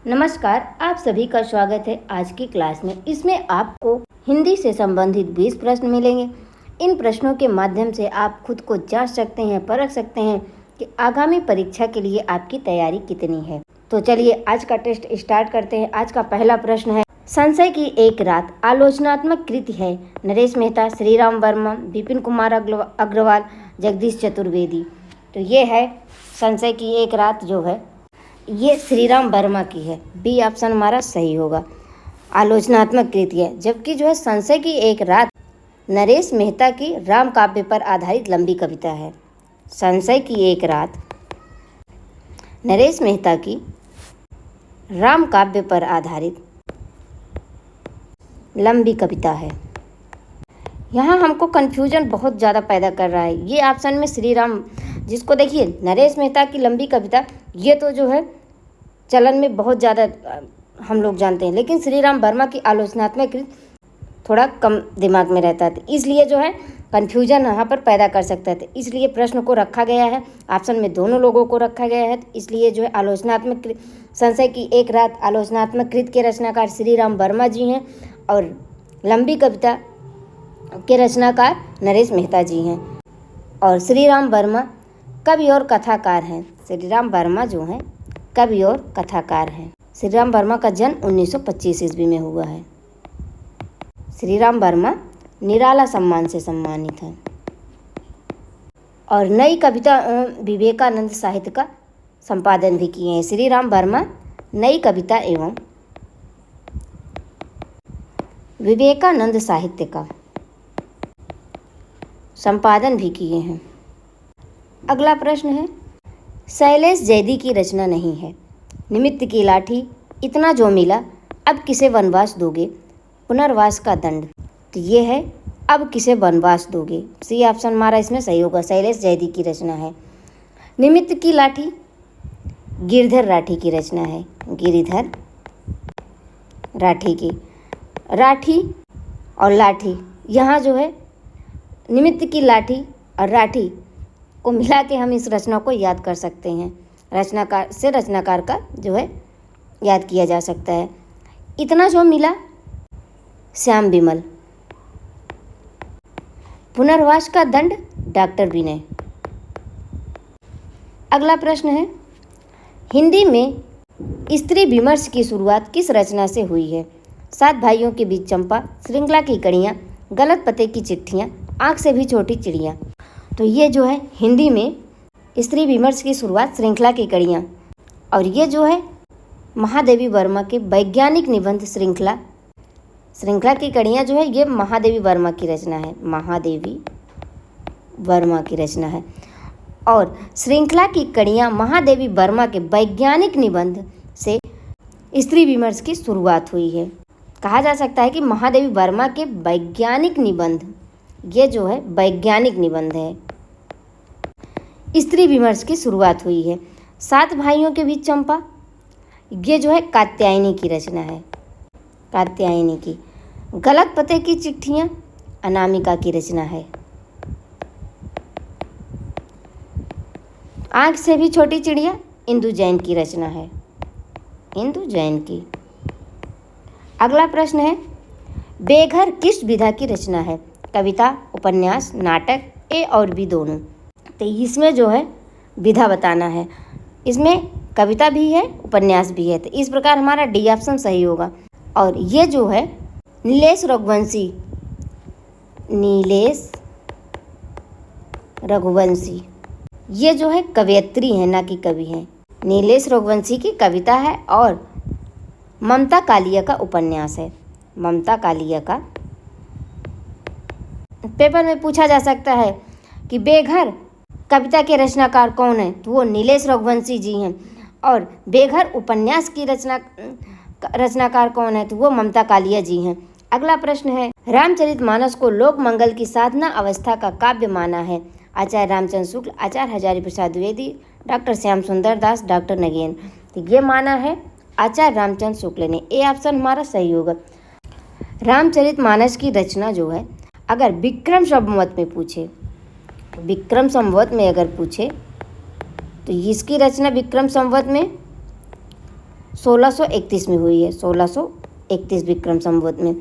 नमस्कार, आप सभी का स्वागत है आज की क्लास में। इसमें आपको हिंदी से संबंधित 20 प्रश्न मिलेंगे। इन प्रश्नों के माध्यम से आप खुद को जांच सकते हैं, परख सकते हैं कि आगामी परीक्षा के लिए आपकी तैयारी कितनी है। तो चलिए आज का टेस्ट स्टार्ट करते हैं। आज का पहला प्रश्न है, संशय की एक रात आलोचनात्मक कृति है। नरेश मेहता, श्रीराम वर्मा, विपिन कुमार अग्रवाल, जगदीश चतुर्वेदी। तो ये है संशय की एक रात, जो है ये श्रीराम वर्मा की है। बी ऑप्शन हमारा सही होगा। आलोचनात्मक कृति है, जबकि जो है संशय की एक रात नरेश मेहता की राम काव्य पर आधारित लंबी कविता है। संशय की एक रात नरेश मेहता की राम काव्य पर आधारित लंबी कविता है। यहाँ हमको कन्फ्यूजन बहुत ज़्यादा पैदा कर रहा है। ये ऑप्शन में श्रीराम, जिसको देखिए नरेश मेहता की लंबी कविता, ये तो जो है चलन में बहुत ज़्यादा हम लोग जानते हैं, लेकिन श्रीराम वर्मा की आलोचनात्मक कृति थोड़ा कम दिमाग में रहता है, इसलिए जो है कन्फ्यूजन यहाँ पर पैदा कर सकता है। इसलिए प्रश्न को रखा गया है ऑप्शन में, दोनों लोगों को रखा गया है। इसलिए जो है आलोचनात्मक संशय की एक रात आलोचनात्मक कृति के रचनाकार श्रीराम वर्मा जी हैं और लंबी कविता के रचनाकार नरेश मेहता जी हैं। और श्रीराम वर्मा कवि और कथाकार हैं। श्रीराम वर्मा जो हैं कवि और कथाकार हैं। श्रीराम वर्मा का जन्म 1925 ईस्वी में हुआ है। श्रीराम वर्मा निराला सम्मान से सम्मानित हैं और नई कविता एवं विवेकानंद साहित्य का संपादन भी किए हैं। श्रीराम वर्मा नई कविता एवं विवेकानंद साहित्य का संपादन भी किए हैं। अगला प्रश्न है, शैलेश जैदी की रचना नहीं है। निमित्त की लाठी, इतना जो मिला, अब किसे वनवास दोगे, पुनर्वास का दंड। तो ये है अब किसे वनवास दोगे। सी ऑप्शन हमारा इसमें सही होगा। शैलेश जैदी की रचना है। निमित्त की लाठी गिरिधर राठी की रचना है। गिरिधर राठी की। राठी और लाठी, यहाँ जो है निमित्त की लाठी और राठी को मिला के हम इस रचना को याद कर सकते हैं। रचनाकार से रचनाकार का जो है याद किया जा सकता है। इतना जो मिला, श्याम विमल। पुनर्वास का दंड, डॉक्टर विनय। अगला प्रश्न है, हिंदी में स्त्री विमर्श की शुरुआत किस रचना से हुई है। 7 भाइयों के बीच चंपा, श्रृंखला की कड़ियाँ, गलत पते की चिट्ठियाँ, आँख से भी छोटी चिड़िया। तो ये जो है हिंदी में स्त्री विमर्श की शुरुआत श्रृंखला की कड़ियाँ, और ये जो है महादेवी वर्मा के वैज्ञानिक निबंध श्रृंखला की कड़ियाँ जो है ये महादेवी वर्मा की रचना है। महादेवी वर्मा की रचना है। और श्रृंखला की कड़ियाँ महादेवी वर्मा के वैज्ञानिक निबंध से स्त्री विमर्श की शुरुआत हुई है। कहा जा सकता है कि महादेवी वर्मा के वैज्ञानिक निबंध, ये जो है वैज्ञानिक निबंध है, स्त्री विमर्श की शुरुआत हुई है। 7 भाइयों के बीच चंपा, ये जो है कात्यायनी की रचना है। कात्यायनी की। गलत पते की चिट्ठियाँ अनामिका की रचना है। आँख से भी छोटी चिड़िया इंदु जैन की रचना है। इंदु जैन की। अगला प्रश्न है, बेघर किस विधा की रचना है। कविता, उपन्यास, नाटक, ए और बी दोनों। तो इसमें जो है विधा बताना है। इसमें कविता भी है, उपन्यास भी है, तो इस प्रकार हमारा डी ऑप्शन सही होगा। और ये जो है नीलेश रघुवंशी, ये जो है कवयित्री है, ना कि कवि है। नीलेश रघुवंशी की कविता है और ममता कालिया का उपन्यास है। ममता कालिया का। पेपर में पूछा जा सकता है कि बेघर कविता के रचनाकार कौन है, तो वो नीलेश रघुवंशी जी हैं। और बेघर उपन्यास की रचनाकार कौन है, तो वो ममता कालिया जी हैं। अगला प्रश्न है, रामचरितमानस को लोक मंगल की साधना अवस्था का काव्य माना है। आचार्य रामचंद्र शुक्ल, आचार्य हजारी प्रसाद द्विवेदी, डॉक्टर श्याम सुंदर दास, डॉक्टर नगेन। तो ये माना है आचार्य रामचंद्र शुक्ल ने। ए ऑप्शन हमारा सही होगा। रामचरितमानस की रचना जो है, अगर विक्रम संवत में पूछे, विक्रम संवत में अगर पूछे तो इसकी रचना विक्रम संवत में 1631 में हुई है, 1631 विक्रम संवत में।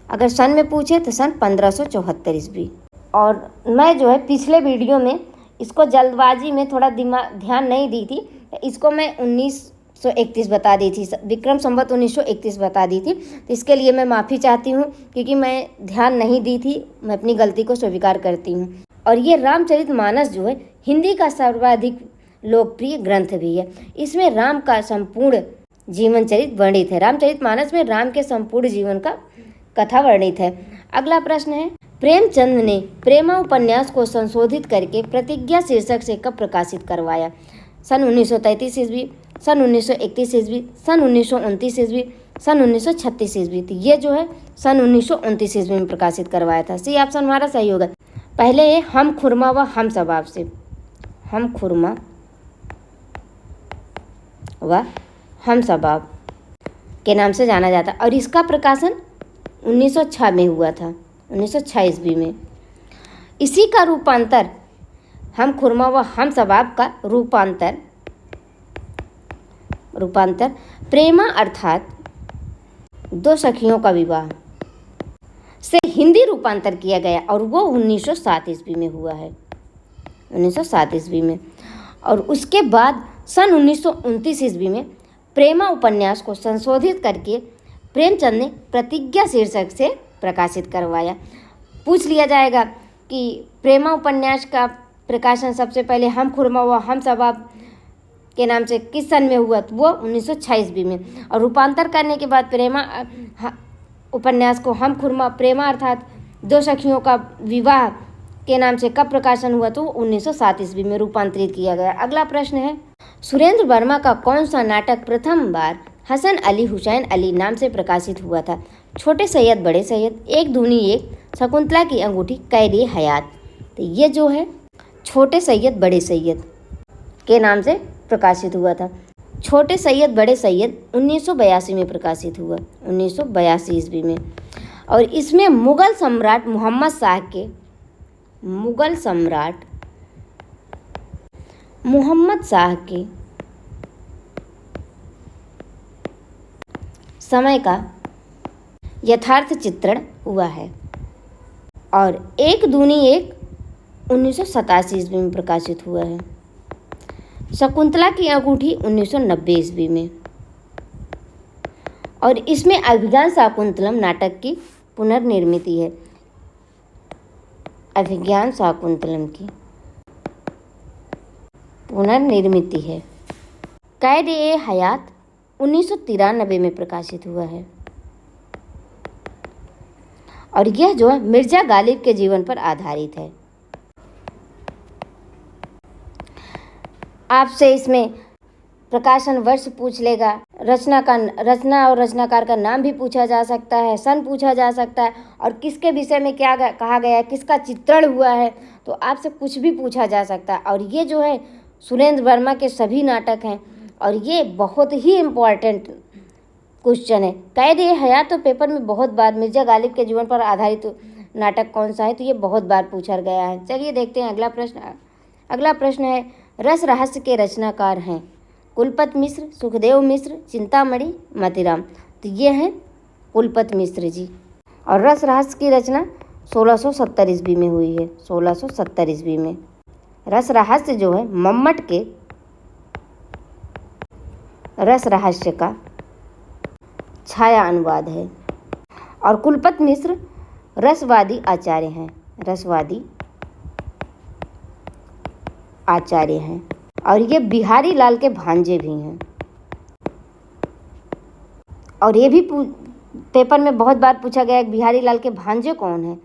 अगर सन में पूछे तो सन 1574 ईस्वी। और मैं जो है पिछले वीडियो में इसको जल्दबाजी में थोड़ा ध्यान नहीं दी थी, इसको मैं 1931 बता दी थी, विक्रम संवत 1931 बता दी थी। तो इसके लिए मैं माफ़ी चाहती हूँ, क्योंकि मैं ध्यान नहीं दी थी, मैं अपनी गलती को स्वीकार करती हूँ। और ये रामचरितमानस जो है हिंदी का सर्वाधिक लोकप्रिय ग्रंथ भी है। इसमें राम का संपूर्ण जीवन चरित वर्णित है। रामचरितमानस में राम के संपूर्ण जीवन का कथा वर्णित है। अगला प्रश्न है, प्रेमचंद ने प्रेमा उपन्यास को संशोधित करके प्रतिज्ञा शीर्षक से कब प्रकाशित करवाया? सन 1933 ईस्वी, सन 1931 ईस्वी, सन 1929 ईस्वी, सन 1936 ईस्वी। तो ये जो है सन 1929 ईस्वी में प्रकाशित करवाया था। सी ऑप्शन हमारा सही होगा। पहले है हम खुरमा व हम सबाब से, हम खुरमा व हम सबाब के नाम से जाना जाता, और इसका प्रकाशन 1906 में हुआ था, 1906 ईस्वी में। इसी का रूपांतर, हम खुरमा व हम सबाब का रूपांतर प्रेमा अर्थात दो सखियों का विवाह से हिंदी रूपांतर किया गया, और वो 1907 ईस्वी में हुआ है, 1907 ईस्वी में। और उसके बाद सन 1929 ईस्वी में प्रेमा उपन्यास को संशोधित करके प्रेमचंद ने प्रतिज्ञा शीर्षक से प्रकाशित करवाया। पूछ लिया जाएगा कि प्रेमा उपन्यास का प्रकाशन सबसे पहले हम खुरमा व हम सबाब के नाम से किस सन में हुआ? तो वो 1906 ईस्वी में। और रूपांतर करने के बाद प्रेमा उपन्यास को हम खुरमा प्रेमा अर्थात दो सखियों का विवाह के नाम से कब प्रकाशन हुआ? तो 1907 ईस्वी में रूपांतरित किया गया। अगला प्रश्न है, सुरेंद्र वर्मा का कौन सा नाटक प्रथम बार हसन अली हुसैन अली नाम से प्रकाशित हुआ था? छोटे सैयद, बड़े सैयद, एक दूनी एक, शकुंतला की अंगूठी, कैद ए हयात। तो ये जो है छोटे सैयद बड़े सैयद के नाम से प्रकाशित हुआ था। छोटे सैयद बड़े सैयद 1982 में प्रकाशित हुआ, 1982 ईस्वी में। और इसमें मुगल सम्राट मोहम्मद शाह के समय का यथार्थ चित्रण हुआ है। और एक दूनी एक 1987 ईस्वी में प्रकाशित हुआ है। शकुंतला की अंगूठी 1990 ईस्वी में। और इसमें अभिज्ञान शाकुंतलम नाटक की पुनर्निर्मिति है, अभिज्ञान शाकुंतलम की पुनर्निर्मिति है। कैद ए हयात 1993 में प्रकाशित हुआ है। और यह जो है मिर्जा गालिब के जीवन पर आधारित है। आपसे इसमें प्रकाशन वर्ष पूछ लेगा, रचना और रचनाकार का नाम भी पूछा जा सकता है, सन पूछा जा सकता है, और किसके विषय में क्या कहा गया है, किसका चित्रण हुआ है, तो आपसे कुछ भी पूछा जा सकता है। और ये जो है सुरेंद्र वर्मा के सभी नाटक हैं, और ये बहुत ही इम्पॉर्टेंट क्वेश्चन है। कैद ए हयात तो पेपर में बहुत बार, मिर्जा गालिब के जीवन पर आधारित नाटक कौन सा है, तो ये बहुत बार पूछा गया है। चलिए देखते हैं अगला प्रश्न। अगला प्रश्न है, रस रहस्य के रचनाकार हैं कुलपत मिश्र, सुखदेव मिश्र, चिंतामणि, मतीराम। तो ये हैं कुलपत मिश्र जी। और रस रहस्य की रचना 1670 ईस्वी में हुई है, 1670 ईस्वी में। रस रहस्य जो है मम्मट के रस रहस्य का छाया अनुवाद है। और कुलपत मिश्र रसवादी आचार्य हैं, रसवादी आचार्य हैं। और ये बिहारी लाल के भांजे भी हैं। और ये भी पेपर में बहुत बार पूछा गया है कि बिहारी लाल के भांजे कौन हैं,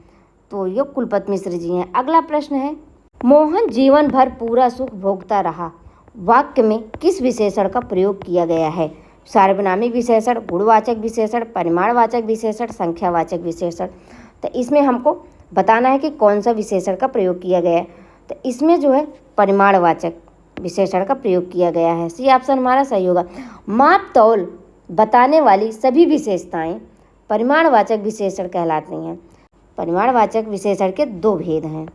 तो ये कुलपत मिश्र जी हैं। अगला प्रश्न है, मोहन जीवन भर पूरा सुख भोगता रहा वाक्य में किस विशेषण का प्रयोग किया गया है? सार्वनामिक विशेषण, गुणवाचक विशेषण, परिमाणवाचक विशेषण, संख्यावाचक विशेषण। तो इसमें हमको बताना है कि कौन सा विशेषण का प्रयोग किया गया है। तो इसमें जो है परिमाणवाचक विशेषण का प्रयोग किया गया है। सी ऑप्शन हमारा सही होगा। माप तौल बताने वाली सभी विशेषताएं परिमाणवाचक विशेषण कहलाती हैं। परिमाणवाचक विशेषण के दो भेद हैं,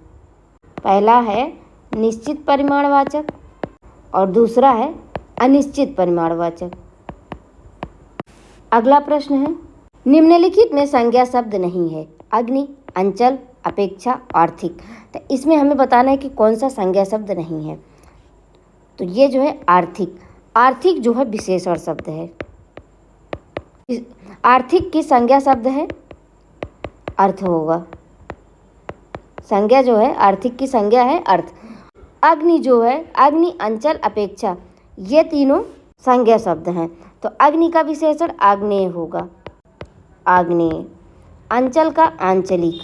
पहला है निश्चित परिमाणवाचक और दूसरा है अनिश्चित परिमाणवाचक। अगला प्रश्न है, निम्नलिखित में संज्ञा शब्द नहीं है, अग्नि, अंचल, अपेक्षा, आर्थिक। तो इसमें हमें बताना है कि कौन सा संज्ञा शब्द नहीं है। तो ये जो है आर्थिक, आर्थिक जो है विशेषण शब्द है। आर्थिक की संज्ञा शब्द है, अर्थ होगा। संज्ञा जो है आर्थिक की संज्ञा है अर्थ। अग्नि जो है, अग्नि, अंचल, अपेक्षा, ये तीनों संज्ञा शब्द हैं। तो अग्नि का विशेषण आग्नेय होगा, आग्नेय। अंचल का आंचलिक,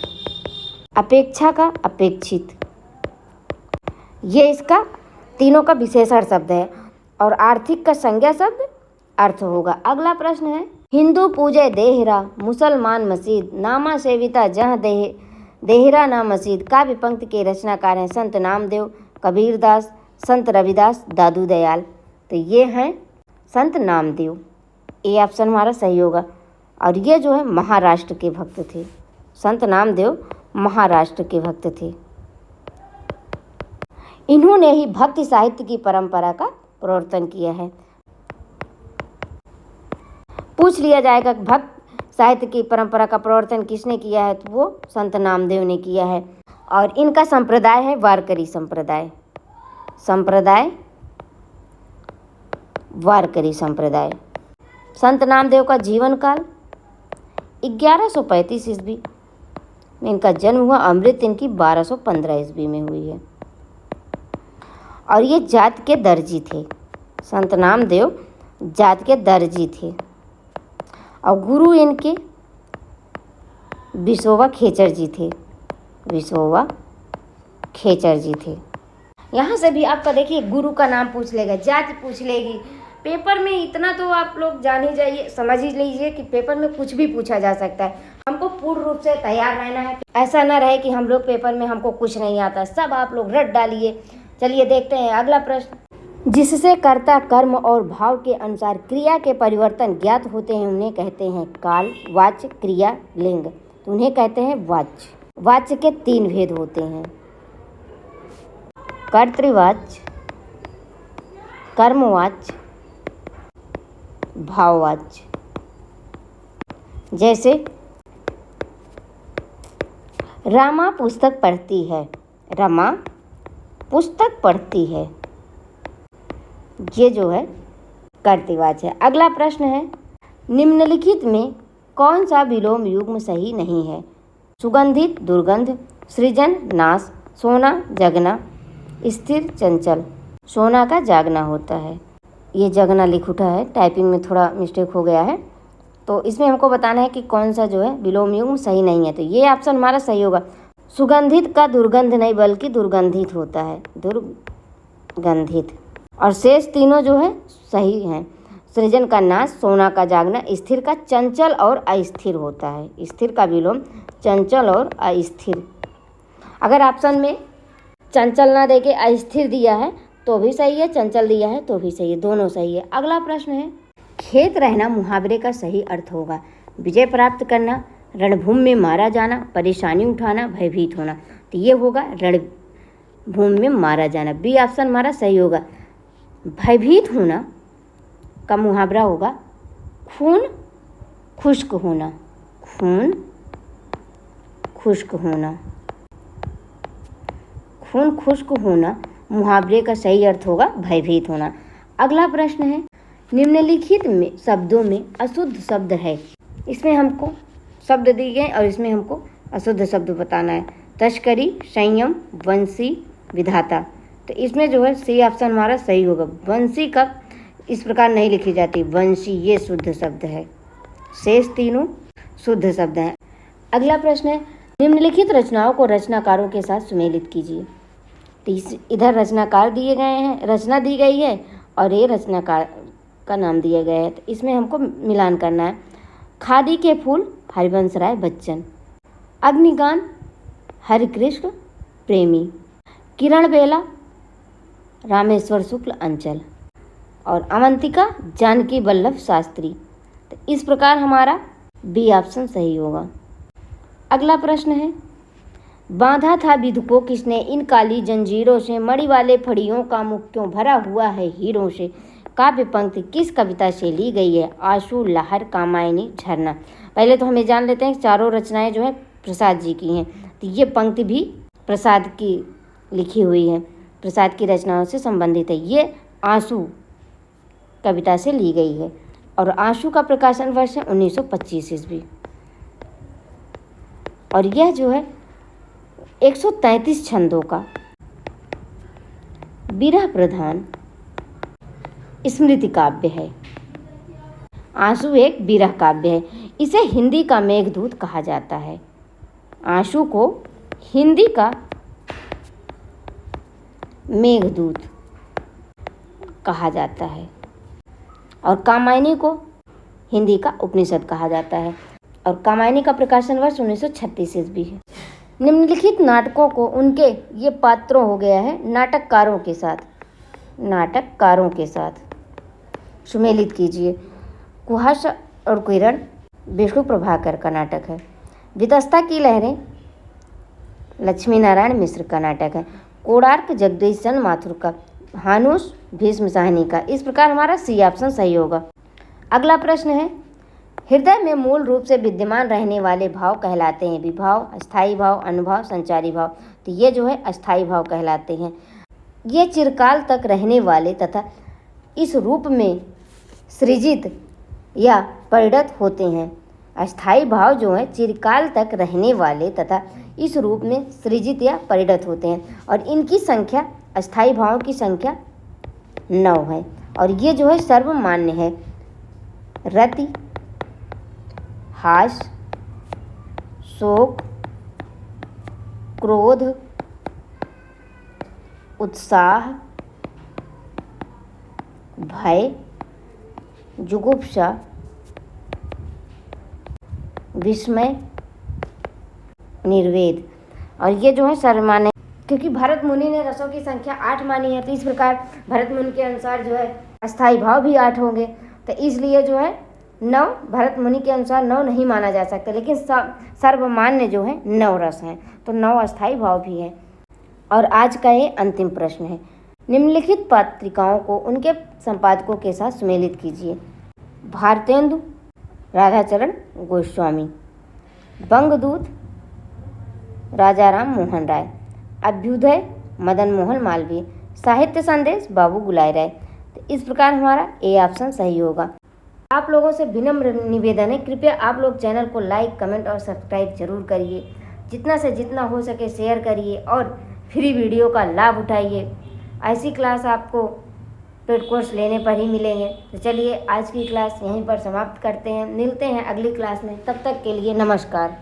अपेक्षा का अपेक्षित, ये इसका तीनों का विशेषण शब्द है। और आर्थिक का संज्ञा शब्द अर्थ होगा। अगला प्रश्न है, हिंदू पूजे देहरा, मुसलमान मस्जिद, नामा सेविता जहाँ देहरा ना मस्जिद। काव्य पंक्ति के रचनाकार हैं संत नामदेव, कबीरदास, संत रविदास, दादू दयाल। तो ये हैं संत नामदेव, ये ऑप्शन हमारा सही होगा। और ये जो है महाराष्ट्र के भक्त थे, संत नामदेव महाराष्ट्र के भक्त थे। इन्होंने ही भक्ति साहित्य की परंपरा का प्रवर्तन किया है। पूछ लिया जाएगा भक्त साहित्य की परंपरा का प्रवर्तन किसने किया है, तो वो संत नामदेव ने किया है। और इनका संप्रदाय है वारकरी संप्रदाय, वारकरी संप्रदाय। संत नामदेव का जीवन काल 1135 ईस्वी में इनका जन्म हुआ। अमृत इनकी 1215 ईस्वी में हुई है। और ये जात के दर्जी थे, संत नामदेव जात के दर्जी थे। और गुरु इनके विसोबा खेचर जी थे, विसोबा खेचर जी थे। यहाँ से भी आपका देखिए गुरु का नाम पूछ लेगा, जाति पूछ लेगी। पेपर में इतना तो आप लोग जान ही जाइए, समझ ही लीजिए कि पेपर में कुछ भी पूछा जा सकता है। हमको पूर्ण रूप से तैयार रहना है, ऐसा ना रहे कि हम लोग पेपर में हमको कुछ नहीं आता, सब आप लोग रट डालिए। चलिए देखते हैं अगला प्रश्न, जिससे कर्ता कर्म और भाव के अनुसार क्रिया के परिवर्तन ज्ञात होते हैं उन्हें कहते हैं काल, वाच्य, क्रिया, लिंग। तो उन्हें कहते हैं वाच्य। वाच्य के 3 भेद होते हैं, कर्तृवाच्य, कर्मवाच्य, भाववाच्य। जैसे रमा पुस्तक पढ़ती है, रमा पुस्तक पढ़ती है, ये जो है कर्तृवाच्य है। अगला प्रश्न है, निम्नलिखित में कौन सा विलोम युग्म सही नहीं है? सुगंधित, दुर्गंध, सृजन, नाश, सोना, जगना, स्थिर, चंचल। सोना का जागना होता है, ये जगना लिख उठा है, टाइपिंग में थोड़ा मिस्टेक हो गया है। तो इसमें हमको बताना है कि कौन सा जो है विलोम युग्म सही नहीं है। तो ये ऑप्शन हमारा सही होगा। सुगंधित का दुर्गंध नहीं बल्कि दुर्गंधित होता है, दुर्गंधित। और शेष तीनों जो है सही हैं। सृजन का नाश, सोना का जागना, स्थिर का चंचल और अस्थिर होता है। स्थिर का विलोम चंचल और अस्थिर। अगर ऑप्शन में चंचल ना देके अस्थिर दिया है तो भी सही है, चंचल दिया है तो भी सही है, दोनों सही है। अगला प्रश्न है, खेत रहना मुहावरे का सही अर्थ होगा? विजय प्राप्त करना, रणभूमि में मारा जाना, परेशानी उठाना, भयभीत होना। तो ये होगा रणभूमि में मारा जाना, बी ऑप्शन हमारा सही होगा। भयभीत होना का मुहावरा होगा खून खुश्क होना, खून खुश्क होना, खून खुश्क होना मुहावरे का सही अर्थ होगा भयभीत होना। अगला प्रश्न है, निम्नलिखित में शब्दों में अशुद्ध शब्द है। इसमें हमको शब्द दिए गए और इसमें हमको अशुद्ध शब्द बताना है। तस्करी, संयम, वंशी, विधाता। तो इसमें जो है सी ऑप्शन हमारा सही होगा। वंशी का इस प्रकार नहीं लिखी जाती, वंशी ये शुद्ध शब्द है, शेष तीनों शुद्ध शब्द हैं। अगला प्रश्न है, निम्नलिखित रचनाओं को रचनाकारों के साथ सुमेलित कीजिए। तो इधर रचनाकार दिए गए हैं, रचना दी गई है और ये रचनाकार का नाम दिया गया है। तो इसमें हमको मिलान करना है। खादी के फूल, हरिवंश राय बच्चन। अग्निगान, हरिकृष्ण प्रेमी। किरण बेला, रामेश्वर शुक्ल अंचल। और अवंतिका, जानकी वल्लभ शास्त्री। तो इस प्रकार हमारा बी ऑप्शन सही होगा। अगला प्रश्न है, बांधा था विधु को किसने इन काली जंजीरों से, मणि वाले फड़ियों का मुख क्यों भरा हुआ है हीरों से। काव्य पंक्ति किस कविता से ली गई है? आंसू, लहर, कामायनी, झरना। पहले तो हमें जान लेते हैं कि चारों रचनाएं जो है प्रसाद जी की हैं, तो ये पंक्ति भी प्रसाद की लिखी हुई है, प्रसाद की रचनाओं से संबंधित है। ये आंसू कविता से ली गई है और आंसू का प्रकाशन वर्ष है 1925 ईस्वी। और यह जो है 133 छंदों का विरह प्रधान स्मृति काव्य है। आंसू एक विरह काव्य है। इसे हिंदी का मेघदूत कहा जाता है। आंसू को हिंदी का मेघदूत कहा जाता है और कामायनी को हिंदी का उपनिषद कहा जाता है और कामायनी का प्रकाशन वर्ष 1936 ईस्वी है। निम्नलिखित नाटकों को उनके ये पात्रों हो गया है नाटककारों के साथ सुमेलित कीजिए। कुहासा और किरण विष्णु प्रभाकर का नाटक है। वितस्ता की लहरें लक्ष्मी नारायण मिश्र का नाटक है। कोणार्क जगदीश चंद्र माथुर का। हानुस भीष्म साहनी का। इस प्रकार हमारा सी ऑप्शन सही होगा। अगला प्रश्न है, हृदय में मूल रूप से विद्यमान रहने वाले भाव कहलाते हैं विभाव, अस्थायी भाव, अनुभाव, संचारी भाव। तो ये जो है अस्थायी भाव कहलाते हैं। ये चिरकाल तक रहने वाले तथा इस रूप में सृजित या परिणत होते हैं। अस्थायी भाव जो है चिरकाल तक रहने वाले तथा इस रूप में सृजित या परिणत होते हैं और इनकी संख्या, अस्थायी भावों की संख्या 9 है और ये जो है सर्वमान्य है। रति, हास, शोक, क्रोध, उत्साह, भय, जुगुप्सा, विस्मय, निर्वेद। और ये जो है सर्वमान्य, क्योंकि भरत मुनि ने रसों की संख्या 8 मानी है, तो इस प्रकार भरत मुनि के अनुसार जो है अस्थायी भाव भी 8 होंगे, तो इसलिए जो है 9 भरत मुनि के अनुसार 9 नहीं माना जा सकता, लेकिन सर्वमान्य जो है 9 रस हैं, तो 9 अस्थायी भाव भी हैं। और आज का ये अंतिम प्रश्न है, निम्नलिखित पत्रिकाओं को उनके संपादकों के साथ सुमेलित कीजिए। भारतेंदु राधाचरण गोस्वामी, बंगदूत राजाराम मोहन राय, अभ्युदय मदन मोहन मालवीय, साहित्य संदेश बाबू गुलाय राय। तो इस प्रकार हमारा ए ऑप्शन सही होगा। आप लोगों से विनम्र निवेदन है, कृपया आप लोग चैनल को लाइक, कमेंट और सब्सक्राइब जरूर करिए। जितना से जितना हो सके शेयर करिए और फ्री वीडियो का लाभ उठाइए। ऐसी क्लास आपको पेड कोर्स लेने पर ही मिलेंगे। तो चलिए आज की क्लास यहीं पर समाप्त करते हैं, मिलते हैं अगली क्लास में। तब तक के लिए नमस्कार।